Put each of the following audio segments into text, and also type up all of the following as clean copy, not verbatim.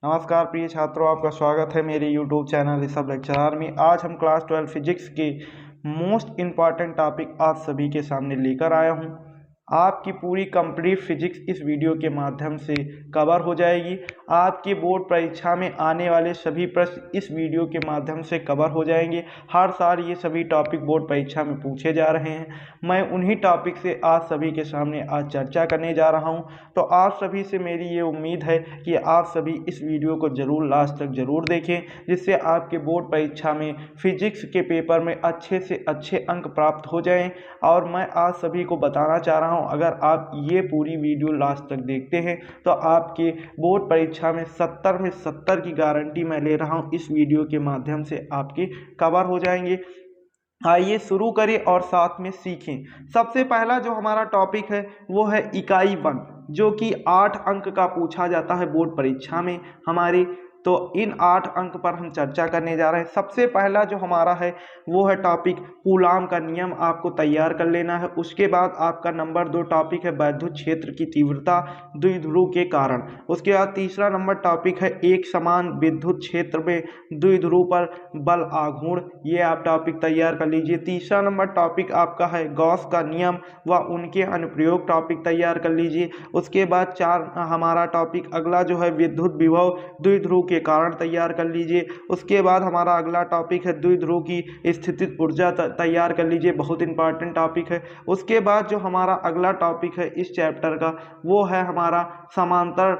नमस्कार प्रिय छात्रों, आपका स्वागत है मेरे YouTube चैनल ऋषभ लेक्चरर में। आज हम क्लास 12 फिजिक्स के मोस्ट इम्पॉर्टेंट टॉपिक आप सभी के सामने लेकर आया हूं। आपकी पूरी कंप्लीट फिजिक्स इस वीडियो के माध्यम से कवर हो जाएगी। आपकी बोर्ड परीक्षा में आने वाले सभी प्रश्न इस वीडियो के माध्यम से कवर हो जाएंगे। हर साल ये सभी टॉपिक बोर्ड परीक्षा में पूछे जा रहे हैं। मैं उन्हीं टॉपिक से आज सभी के सामने आज चर्चा करने जा रहा हूं। तो आप सभी से मेरी ये उम्मीद है कि आप सभी इस वीडियो को ज़रूर लास्ट तक ज़रूर देखें, जिससे आपके बोर्ड परीक्षा में फिजिक्स के पेपर में अच्छे से अच्छे अंक प्राप्त हो जाएं। और मैं आज सभी को बताना चाह रहा हूं, अगर आप ये पूरी वीडियो लास्ट तक देखते हैं तो आपके बोर्ड परीक्षा में 70 में 70 की गारंटी मैं ले रहा हूं। इस वीडियो के माध्यम से आपके कवर हो जाएंगे। आइए शुरू करें और साथ में सीखें। सबसे पहला जो हमारा टॉपिक है वो है इकाई 1, जो कि 8 अंक का पूछा जाता है बोर्ड परीक्षा में हमारे। तो इन 8 अंक पर हम चर्चा करने जा रहे हैं। सबसे पहला जो हमारा है वो है टॉपिक कूलाम का नियम, आपको तैयार कर लेना है। उसके बाद आपका नंबर 2 टॉपिक है वैद्युत क्षेत्र की तीव्रता द्विध्रुव के कारण। उसके बाद तीसरा नंबर टॉपिक है एक समान विद्युत क्षेत्र में द्विध्रुव पर बल आघूर्ण, ये आप टॉपिक तैयार कर लीजिए। तीसरा नंबर टॉपिक आपका है गॉस का नियम व उनके अनुप्रयोग, टॉपिक तैयार कर लीजिए। उसके बाद हमारा टॉपिक अगला जो है विद्युत विभव द्विध्रुव के कारण तैयार कर लीजिए। उसके बाद हमारा अगला टॉपिक है द्विध्रुव की स्थितिज ऊर्जा तैयार कर लीजिए, बहुत इंपॉर्टेंट टॉपिक है। उसके बाद जो हमारा अगला टॉपिक है इस चैप्टर का वो है हमारा समांतर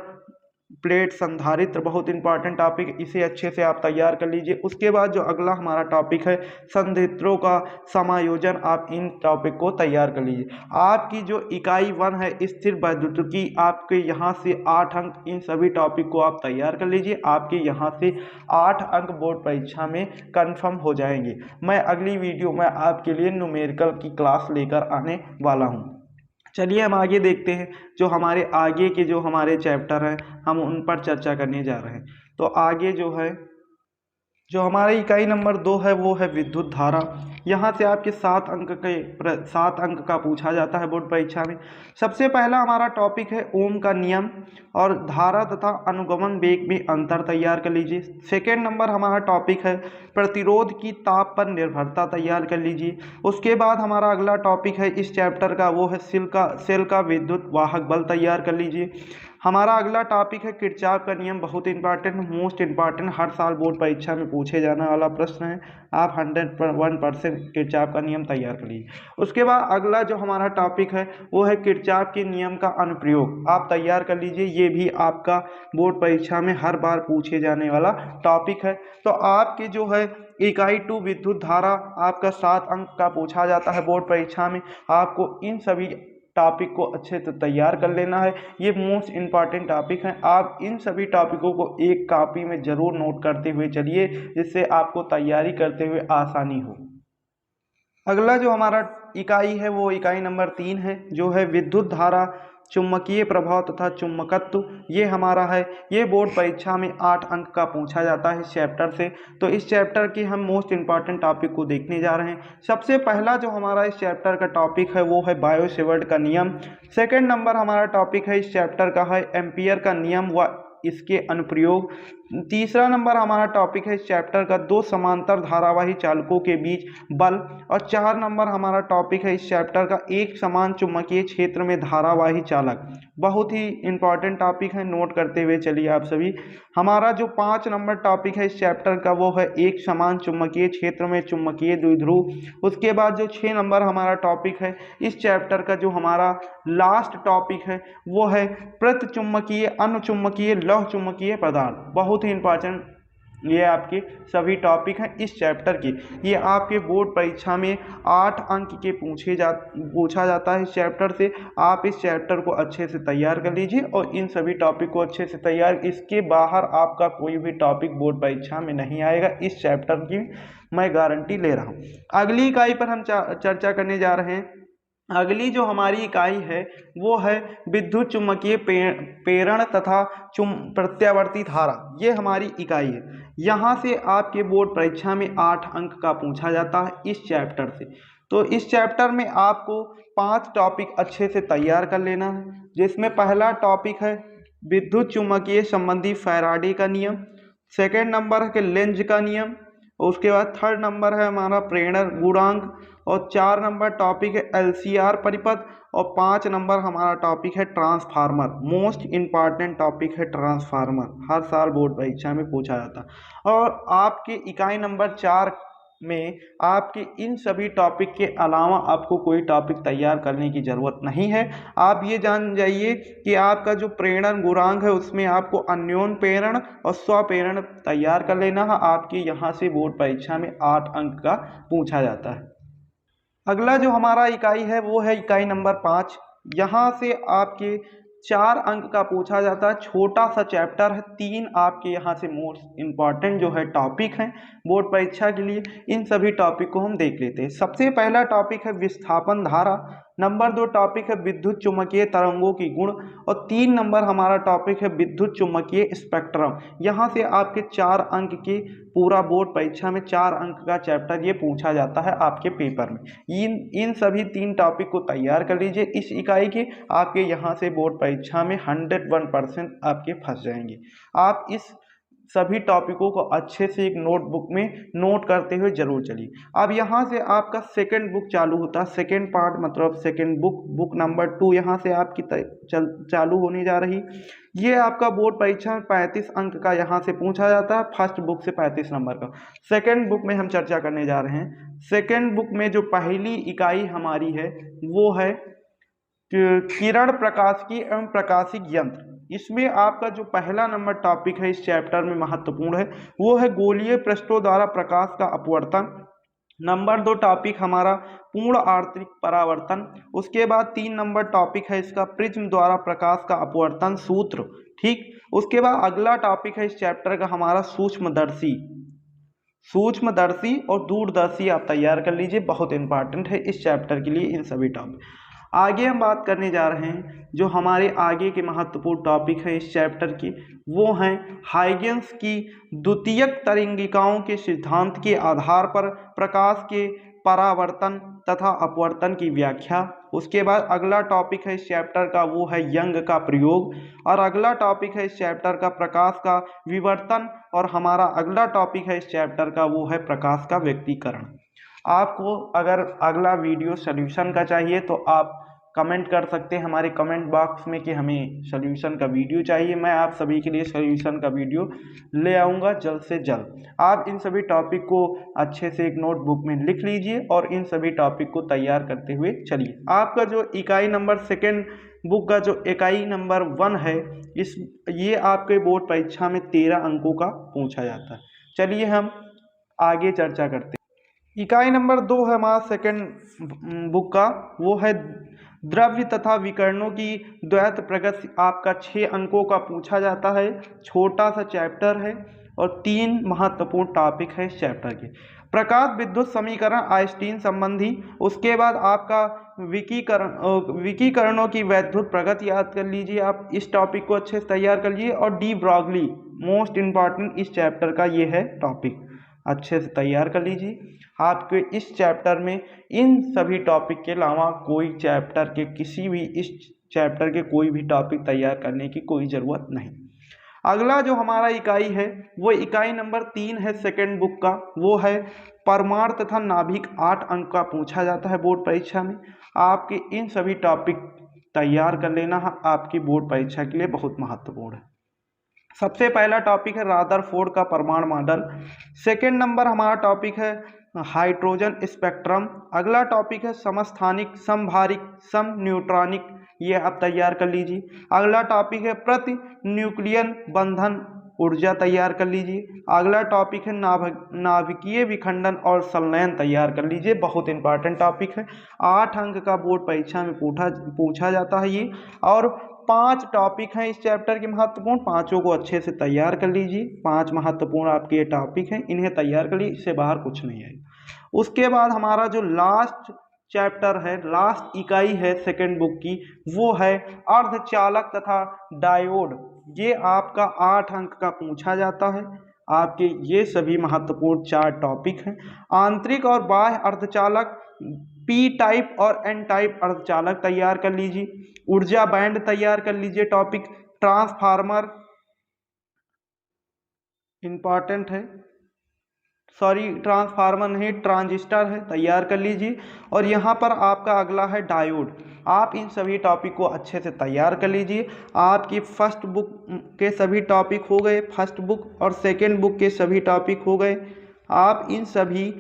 प्लेट संधारित्र, बहुत इंपॉर्टेंट टॉपिक, इसे अच्छे से आप तैयार कर लीजिए। उसके बाद जो अगला हमारा टॉपिक है संधारित्रों का समायोजन, आप इन टॉपिक को तैयार कर लीजिए। आपकी जो इकाई 1 है स्थिर वैद्युतिकी, आपके यहाँ से 8 अंक, इन सभी टॉपिक को आप तैयार कर लीजिए। आपके यहाँ से 8 अंक बोर्ड परीक्षा में कन्फर्म हो जाएंगे। मैं अगली वीडियो में आपके लिए न्यूमेरिकल की क्लास लेकर आने वाला हूँ। चलिए हम आगे देखते हैं। जो हमारे आगे के जो हमारे चैप्टर हैं हम उन पर चर्चा करने जा रहे हैं। तो आगे जो है जो हमारी इकाई नंबर 2 है वो है विद्युत धारा। यहाँ से आपके 7 अंक का पूछा जाता है बोर्ड परीक्षा में। सबसे पहला हमारा टॉपिक है ओम का नियम और धारा तथा अनुगमन वेग में अंतर तैयार कर लीजिए। सेकेंड नंबर हमारा टॉपिक है प्रतिरोध की ताप पर निर्भरता, तैयार कर लीजिए। उसके बाद हमारा अगला टॉपिक है इस चैप्टर का वो है सेल का विद्युत वाहक बल, तैयार कर लीजिए। हमारा अगला टॉपिक है किरचॉफ का नियम, बहुत इंपॉर्टेंट, मोस्ट इंपॉर्टेंट, हर साल बोर्ड परीक्षा में पूछे जाने वाला प्रश्न है। आप 101% किरचॉफ का नियम तैयार कर लीजिए। उसके बाद अगला जो हमारा टॉपिक है वो है किरचॉफ के नियम का अनुप्रयोग, आप तैयार कर लीजिए। ये भी आपका बोर्ड परीक्षा में हर बार पूछे जाने वाला टॉपिक है। तो आपके जो है इकाई 2 विद्युत धारा, आपका 7 अंक का पूछा जाता है बोर्ड परीक्षा में। आपको इन सभी टॉपिक को अच्छे से तैयार कर लेना है। ये मोस्ट इम्पॉर्टेंट टॉपिक हैं। आप इन सभी टॉपिकों को एक कॉपी में ज़रूर नोट करते हुए चलिए, जिससे आपको तैयारी करते हुए आसानी हो। अगला जो हमारा इकाई है वो इकाई नंबर 3 है, जो है विद्युत धारा, चुंबकीय प्रभाव तथा चुंबकत्व, ये हमारा है। ये बोर्ड परीक्षा में 8 अंक का पूछा जाता है इस चैप्टर से। तो इस चैप्टर के हम मोस्ट इंपॉर्टेंट टॉपिक को देखने जा रहे हैं। सबसे पहला जो हमारा इस चैप्टर का टॉपिक है वो है बायो-सेवर्ट का नियम। सेकेंड नंबर हमारा टॉपिक है इस चैप्टर का है एम्पियर का नियम व इसके अनुप्रयोग। तीसरा नंबर हमारा टॉपिक है इस चैप्टर का दो समांतर धारावाही चालकों के बीच बल। और 4 नंबर हमारा टॉपिक है इस चैप्टर का एक समान चुंबकीय क्षेत्र में धारावाही चालक। बहुत ही इंपॉर्टेंट टॉपिक है, नोट करते हुए चलिए आप सभी। हमारा जो 5 नंबर टॉपिक है इस चैप्टर का वो है एक समान चुंबकीय क्षेत्र में चुंबकीय द्विध्रुव। उसके बाद जो 6 नंबर हमारा टॉपिक है इस चैप्टर का, जो हमारा लास्ट टॉपिक है वो है प्रतिचुंबकीय अनुचुंबकीय लौह चुंबकीय पदार्थ। बहुत ही इंपॉर्टेंट ये आपके सभी टॉपिक हैं इस चैप्टर के। ये आपके बोर्ड परीक्षा में 8 अंक के पूछा जाता है इस चैप्टर से। आप इस चैप्टर को अच्छे से तैयार कर लीजिए और इन सभी टॉपिक को अच्छे से तैयार, इसके बाहर आपका कोई भी टॉपिक बोर्ड परीक्षा में नहीं आएगा, इस चैप्टर की मैं गारंटी ले रहा हूँ। अगली इकाई पर हम चर्चा करने जा रहे हैं। अगली जो हमारी इकाई है वो है विद्युत चुम्बकीय प्रेरण तथा प्रत्यावर्ती धारा, ये हमारी इकाई है। यहाँ से आपके बोर्ड परीक्षा में 8 अंक का पूछा जाता है इस चैप्टर से। तो इस चैप्टर में आपको 5 टॉपिक अच्छे से तैयार कर लेना है, जिसमें पहला टॉपिक है विद्युत चुम्बकीय संबंधी फैराडे का नियम। सेकंड नंबर है कि लेंज का नियम। और उसके बाद थर्ड नंबर है हमारा प्रेरण गुणांक। और 4 नंबर टॉपिक है एलसीआर परिपथ। और 5 नंबर हमारा टॉपिक है ट्रांसफार्मर। मोस्ट इम्पॉर्टेंट टॉपिक है ट्रांसफार्मर, हर साल बोर्ड परीक्षा में पूछा जाता है। और आपके इकाई नंबर 4 में आपके इन सभी टॉपिक के अलावा आपको कोई टॉपिक तैयार करने की ज़रूरत नहीं है। आप ये जान जाइए कि आपका जो प्रेरण गुणांक है उसमें आपको अन्योन प्रेरण और स्वप्रेरण तैयार कर लेना है। आपके यहाँ से बोर्ड परीक्षा में 8 अंक का पूछा जाता है। अगला जो हमारा इकाई है वो है इकाई नंबर 5। यहाँ से आपके 4 अंक का पूछा जाता है। छोटा सा चैप्टर है, 3 आपके यहाँ से मोस्ट इम्पॉर्टेंट जो है टॉपिक हैं बोर्ड परीक्षा के लिए। इन सभी टॉपिक को हम देख लेते हैं। सबसे पहला टॉपिक है विस्थापन धारा। नंबर 2 टॉपिक है विद्युत चुम्बकीय तरंगों की गुण। और 3 नंबर हमारा टॉपिक है विद्युत चुम्बकीय स्पेक्ट्रम। यहाँ से आपके 4 अंक के पूरा बोर्ड परीक्षा में 4 अंक का चैप्टर ये पूछा जाता है आपके पेपर में। इन सभी 3 टॉपिक को तैयार कर लीजिए इस इकाई के। आपके यहाँ से बोर्ड परीक्षा में 101% आपके फंस जाएंगे। आप इस सभी टॉपिकों को अच्छे से एक नोटबुक में नोट करते हुए जरूर चलिए। अब यहाँ से आपका सेकंड बुक चालू होता है। सेकंड पार्ट मतलब सेकंड बुक नंबर 2 यहाँ से आपकी चालू होने जा रही। ये आपका बोर्ड परीक्षा में 35 अंक का यहाँ से पूछा जाता है। फर्स्ट बुक से 35 नंबर का। सेकंड बुक में हम चर्चा करने जा रहे हैं। सेकंड बुक में जो पहली इकाई हमारी है वो है किरण प्रकाशिकी एवं प्रकाशिक यंत्र। इसमें आपका जो पहला नंबर टॉपिक है इस चैप्टर में महत्वपूर्ण है वो है गोलीय पृष्ठों द्वारा प्रकाश का अपवर्तन। नंबर 2 टॉपिक हमारा पूर्ण आवर्तिक परावर्तन। उसके बाद 3 नंबर टॉपिक है इसका प्रिज्म द्वारा प्रकाश का अपवर्तन सूत्र। ठीक, उसके बाद अगला टॉपिक है इस चैप्टर का हमारा सूक्ष्मदर्शी और दूरदर्शी आप तैयार कर लीजिए, बहुत इंपॉर्टेंट है इस चैप्टर के लिए इन सभी टॉपिक। आगे हम बात करने जा रहे हैं जो हमारे आगे के महत्वपूर्ण टॉपिक है इस चैप्टर की, वो हैं हाइगेंस की द्वितीयक तरंगिकाओं के सिद्धांत के आधार पर प्रकाश के परावर्तन तथा अपवर्तन की व्याख्या। उसके बाद अगला टॉपिक है इस चैप्टर का वो है यंग का प्रयोग। और अगला टॉपिक है इस चैप्टर का प्रकाश का विवर्तन। और हमारा अगला टॉपिक है इस चैप्टर का वो है प्रकाश का व्यक्तीकरण। आपको अगर अगला वीडियो सॉल्यूशन का चाहिए तो आप कमेंट कर सकते हैं हमारे कमेंट बॉक्स में कि हमें सॉल्यूशन का वीडियो चाहिए। मैं आप सभी के लिए सॉल्यूशन का वीडियो ले आऊँगा जल्द से जल्द। आप इन सभी टॉपिक को अच्छे से एक नोटबुक में लिख लीजिए और इन सभी टॉपिक को तैयार करते हुए चलिए। आपका जो इकाई नंबर सेकेंड बुक का जो इकाई नंबर 1 है ये आपके बोर्ड परीक्षा में 13 अंकों का पूछा जाता है। चलिए हम आगे चर्चा करते हैं। इकाई नंबर 2 है हमारा सेकंड बुक का, वो है द्रव्य तथा विकर्णों की द्वैत प्रगति। आपका 6 अंकों का पूछा जाता है। छोटा सा चैप्टर है और 3 महत्वपूर्ण टॉपिक है इस चैप्टर के। प्रकाश विद्युत समीकरण आइंस्टीन संबंधी। उसके बाद आपका विकिरणों की वैद्युत प्रगति याद कर लीजिए, आप इस टॉपिक को अच्छे से तैयार कर लीजिए। और डी ब्रॉगली मोस्ट इम्पॉर्टेंट इस चैप्टर का ये है टॉपिक, अच्छे से तैयार कर लीजिए। आपके इस चैप्टर में इन सभी टॉपिक के अलावा कोई चैप्टर के किसी भी इस चैप्टर के कोई भी टॉपिक तैयार करने की कोई ज़रूरत नहीं। अगला जो हमारा इकाई है वो इकाई नंबर 3 है सेकंड बुक का, वो है परमाणु तथा नाभिक। 8 अंक का पूछा जाता है बोर्ड परीक्षा में। आपके इन सभी टॉपिक तैयार कर लेना आपकी बोर्ड परीक्षा के लिए बहुत महत्वपूर्ण है। सबसे पहला टॉपिक है रादरफोर्ड का परमाणु मॉडल। सेकंड नंबर हमारा टॉपिक है हाइड्रोजन स्पेक्ट्रम। अगला टॉपिक है समस्थानिक, समभारिक, सम न्यूट्रॉनिक, ये आप तैयार कर लीजिए। अगला टॉपिक है प्रति न्यूक्लियन बंधन ऊर्जा, तैयार कर लीजिए। अगला टॉपिक है नाभिकीय विखंडन और संलयन, तैयार कर लीजिए, बहुत इंपॉर्टेंट टॉपिक है। 8 अंक का बोर्ड परीक्षा में पूछा जाता है ये। और 5 टॉपिक हैं इस चैप्टर के महत्वपूर्ण, पांचों को अच्छे से तैयार कर लीजिए। 5 महत्वपूर्ण आपके ये टॉपिक हैं, इन्हें तैयार कर लीजिए, इससे बाहर कुछ नहीं आएगा। उसके बाद हमारा जो लास्ट चैप्टर है, लास्ट इकाई है सेकंड बुक की, वो है अर्धचालक तथा डायोड। ये आपका 8 अंक का पूछा जाता है। आपके ये सभी महत्वपूर्ण 4 टॉपिक हैं। आंतरिक और बाह्य अर्धचालक, पी टाइप और एन टाइप अर्धचालक तैयार कर लीजिए। ऊर्जा बैंड तैयार कर लीजिए टॉपिक। ट्रांसफार्मर इम्पॉर्टेंट है, सॉरी ट्रांसफार्मर नहीं ट्रांजिस्टर है, तैयार कर लीजिए। और यहाँ पर आपका अगला है डायोड। आप इन सभी टॉपिक को अच्छे से तैयार कर लीजिए। आपकी फर्स्ट बुक के सभी टॉपिक हो गए, फर्स्ट बुक और सेकंड बुक के सभी टॉपिक हो गए। आप इन सभी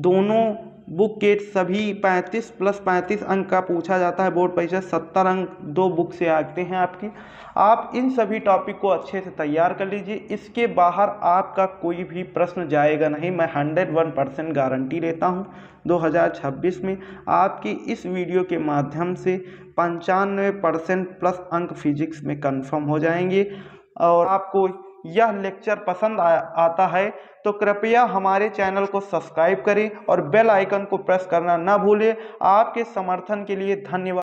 दोनों बुक के सभी 35 + 35 अंक का पूछा जाता है बोर्ड परीक्षा, 70 अंक दो बुक से आते हैं आपकी। आप इन सभी टॉपिक को अच्छे से तैयार कर लीजिए। इसके बाहर आपका कोई भी प्रश्न जाएगा नहीं, मैं 101% गारंटी लेता हूं। 2026 में आपकी इस वीडियो के माध्यम से 95% प्लस अंक फिजिक्स में कंफर्म हो जाएंगे। और आपको यह लेक्चर पसंद आता है तो कृपया हमारे चैनल को सब्सक्राइब करें और बेल आइकन को प्रेस करना ना भूलें। आपके समर्थन के लिए धन्यवाद।